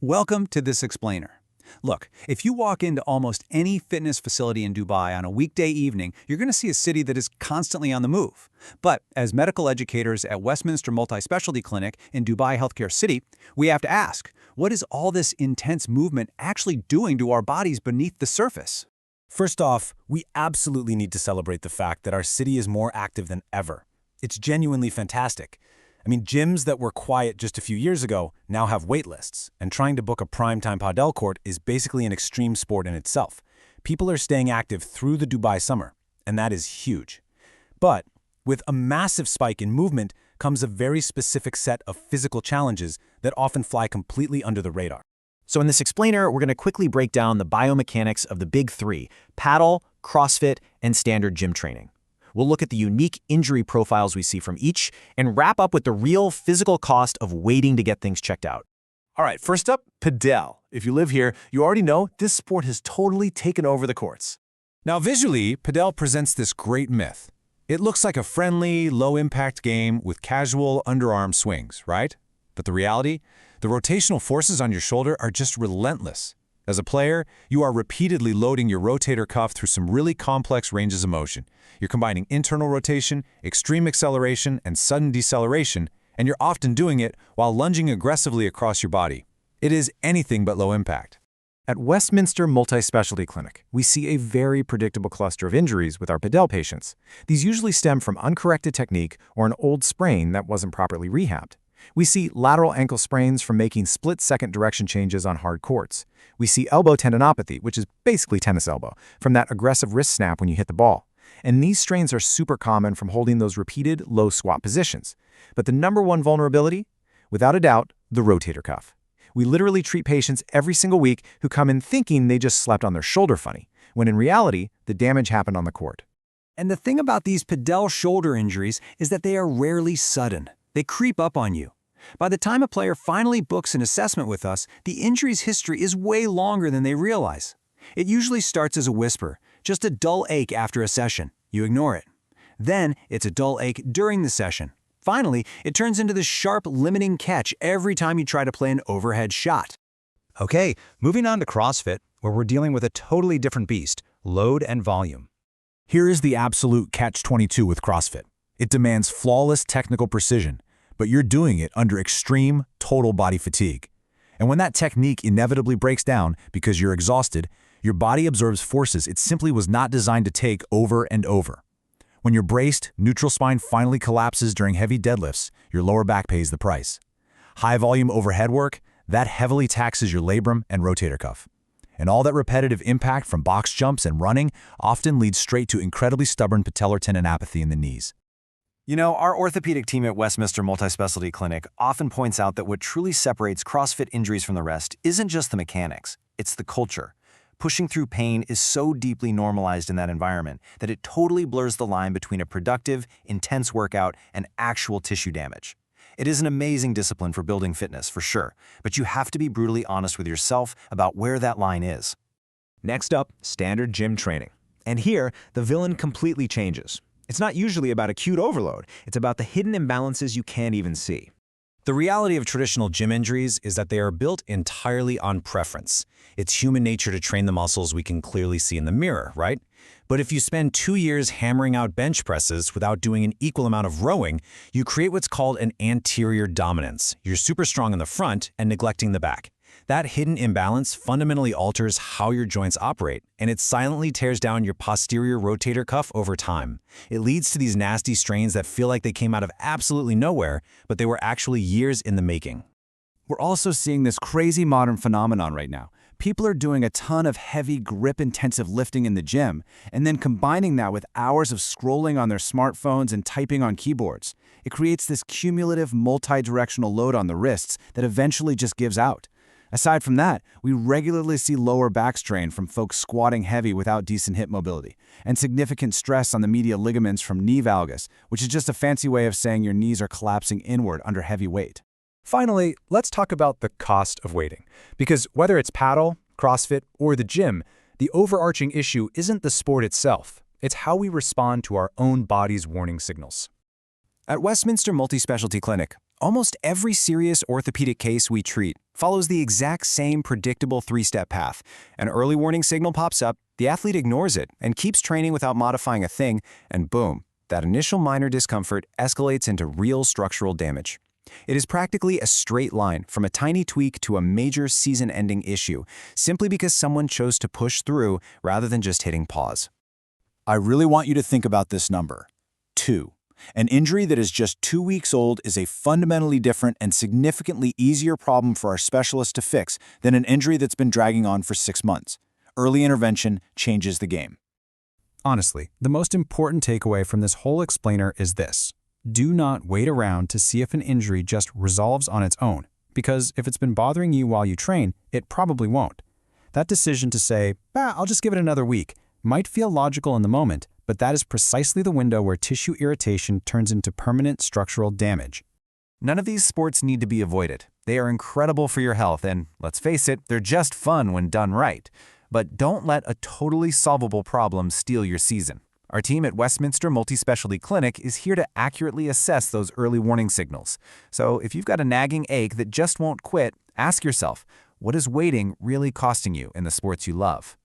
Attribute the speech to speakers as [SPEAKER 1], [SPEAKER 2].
[SPEAKER 1] Welcome to This Explainer. Look, if you walk into almost any fitness facility in Dubai on a weekday evening, you're going to see a city that is constantly on the move. But as medical educators at Westminster Multispecialty Clinic in Dubai Healthcare City, we have to ask, what is all this intense movement actually doing to our bodies beneath the surface?
[SPEAKER 2] First off, we absolutely need to celebrate the fact that our city is more active than ever. It's genuinely fantastic. Gyms that were quiet just a few years ago now have wait lists, and trying to book a primetime Padel court is basically an extreme sport in itself. People are staying active through the Dubai summer, and that is huge. But with a massive spike in movement comes a very specific set of physical challenges that often fly completely under the radar.
[SPEAKER 3] So in this explainer, we're going to quickly break down the biomechanics of the big three: Padel, CrossFit, and standard gym training. We'll look at the unique injury profiles we see from each and wrap up with the real physical cost of waiting to get things checked out.
[SPEAKER 4] All right, first up, Padel. If you live here, you already know this sport has totally taken over the courts.
[SPEAKER 2] Now visually, Padel presents this great myth. It looks like a friendly, low-impact game with casual underarm swings, right? But the reality? The rotational forces on your shoulder are just relentless. As a player, you are repeatedly loading your rotator cuff through some really complex ranges of motion. You're combining internal rotation, extreme acceleration, and sudden deceleration, and you're often doing it while lunging aggressively across your body. It is anything but low impact.
[SPEAKER 5] At Westminster Multispecialty Clinic, we see a very predictable cluster of injuries with our Padel patients. These usually stem from uncorrected technique or an old sprain that wasn't properly rehabbed. We see lateral ankle sprains from making split-second direction changes on hard courts. We see elbow tendinopathy, which is basically tennis elbow, from that aggressive wrist snap when you hit the ball. And these strains are super common from holding those repeated low squat positions. But the number one vulnerability? Without a doubt, the rotator cuff. We literally treat patients every single week who come in thinking they just slept on their shoulder funny, when in reality, the damage happened on the court.
[SPEAKER 1] And the thing about these Padel shoulder injuries is that they are rarely sudden. They creep up on you. By the time a player finally books an assessment with us, the injury's history is way longer than they realize. It usually starts as a whisper, just a dull ache after a session. You ignore it. Then it's a dull ache during the session. Finally, it turns into this sharp, limiting catch every time you try to play an overhead shot.
[SPEAKER 6] Okay, moving on to CrossFit, where we're dealing with a totally different beast: load and volume.
[SPEAKER 2] Here is the absolute catch-22 with CrossFit. It demands flawless technical precision, but you're doing it under extreme, total body fatigue. And when that technique inevitably breaks down because you're exhausted, your body absorbs forces it simply was not designed to take over and over. When you're braced, neutral spine finally collapses during heavy deadlifts, your lower back pays the price. High-volume overhead work, that heavily taxes your labrum and rotator cuff. And all that repetitive impact from box jumps and running often leads straight to incredibly stubborn patellar tendinopathy in the knees.
[SPEAKER 3] You know, our orthopedic team at Westminster Multispecialty Clinic often points out that what truly separates CrossFit injuries from the rest isn't just the mechanics, it's the culture. Pushing through pain is so deeply normalized in that environment that it totally blurs the line between a productive, intense workout and actual tissue damage. It is an amazing discipline for building fitness, for sure, but you have to be brutally honest with yourself about where that line is.
[SPEAKER 6] Next up, standard gym training. And here, the villain completely changes. It's not usually about acute overload. It's about the hidden imbalances you can't even see. The reality of traditional gym injuries is that they are built entirely on preference. It's human nature to train the muscles we can clearly see in the mirror, right? But if you spend 2 years hammering out bench presses without doing an equal amount of rowing, you create what's called an anterior dominance. You're super strong in the front and neglecting the back. That hidden imbalance fundamentally alters how your joints operate, and it silently tears down your posterior rotator cuff over time. It leads to these nasty strains that feel like they came out of absolutely nowhere, but they were actually years in the making.
[SPEAKER 7] We're also seeing this crazy modern phenomenon right now. People are doing a ton of heavy, grip-intensive lifting in the gym, and then combining that with hours of scrolling on their smartphones and typing on keyboards. It creates this cumulative, multi-directional load on the wrists that eventually just gives out. Aside from that, we regularly see lower back strain from folks squatting heavy without decent hip mobility, and significant stress on the medial ligaments from knee valgus, which is just a fancy way of saying your knees are collapsing inward under heavy weight.
[SPEAKER 5] Finally, let's talk about the cost of waiting. Because whether it's Padel, CrossFit, or the gym, the overarching issue isn't the sport itself. It's how we respond to our own body's warning signals.
[SPEAKER 6] At Westminster Multispecialty Clinic,
[SPEAKER 1] Almost every serious orthopedic case we treat follows the exact same predictable three-step path. An early warning signal pops up, the athlete ignores it and keeps training without modifying a thing, and boom, that initial minor discomfort escalates into real structural damage. It is practically a straight line from a tiny tweak to a major season-ending issue, simply because someone chose to push through rather than just hitting pause.
[SPEAKER 2] I really want you to think about this number. 2. An injury that is just 2 weeks old is a fundamentally different and significantly easier problem for our specialists to fix than an injury that's been dragging on for 6 months. Early intervention changes the game.
[SPEAKER 1] Honestly, the most important takeaway from this whole explainer is this. Do not wait around to see if an injury just resolves on its own, because if it's been bothering you while you train, it probably won't. That decision to say, I'll just give it another week, might feel logical in the moment, but that is precisely the window where tissue irritation turns into permanent structural damage.
[SPEAKER 3] None of these sports need to be avoided. They are incredible for your health, and let's face it, they're just fun when done right. But don't let a totally solvable problem steal your season. Our team at Westminster Multispecialty Clinic is here to accurately assess those early warning signals. So if you've got a nagging ache that just won't quit, ask yourself, what is waiting really costing you in the sports you love?